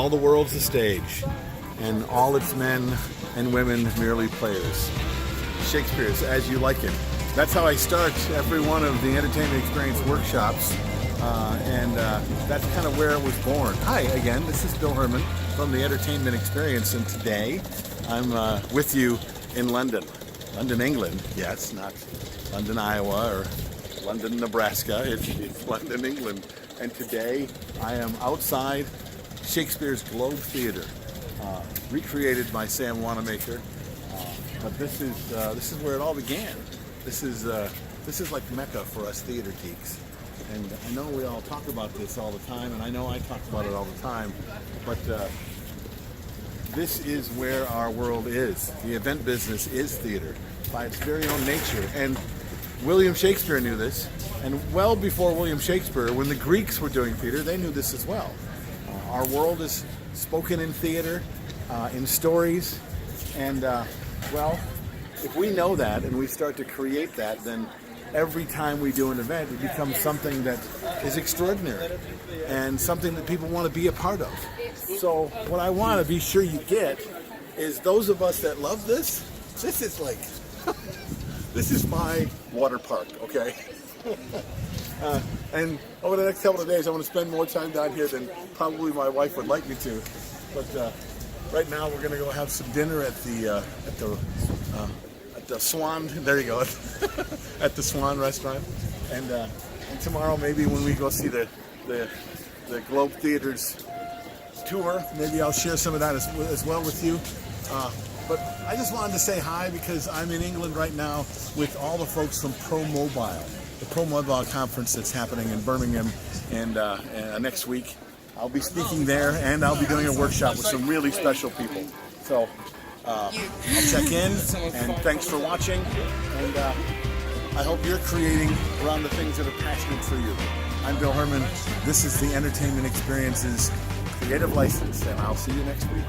all the world's a stage, and all its men and women merely players. Shakespeare's As You Like It. That's how I start every one of the entertainment experience workshops, and that's kind of where it was born. Hi again, this is Bill Herman from the Entertainment Experience, and today I'm with you in London, England. Yes, not London, Iowa, or London, Nebraska. It's London, England. And today I am outside Shakespeare's Globe Theatre, recreated by Sam Wanamaker. But this is where it all began. This is like Mecca for us theater geeks. And I know we all talk about this all the time, and I know I talk about it all the time. But this is where our world is. The event business is theater by its very own nature. And William Shakespeare knew this. And well before William Shakespeare, when the Greeks were doing theater, they knew this as well. Our world is spoken in theater, in stories. And well, if we know that and we start to create that, then every time we do an event, it becomes something that is extraordinary and something that people want to be a part of. So what I want to be sure you get is those of us that love this is like, this is my water park, okay? And over the next couple of days, I want to spend more time down here than probably my wife would like me to. But right now, we're going to go have some dinner at the Swan. There you go, at the Swan restaurant. And tomorrow, maybe when we go see the Globe Theater's tour, maybe I'll share some of that as well with you. But I just wanted to say hi because I'm in England right now with all the folks from ProMobile, the ProMobile conference that's happening in Birmingham, and next week I'll be speaking there, and I'll be doing a workshop with some really special people. So I'll check in, and thanks for watching, and I hope you're creating around the things that are passionate for you. I'm Bill Herman. This is the Entertainment Experience's Creative License, and I'll see you next week.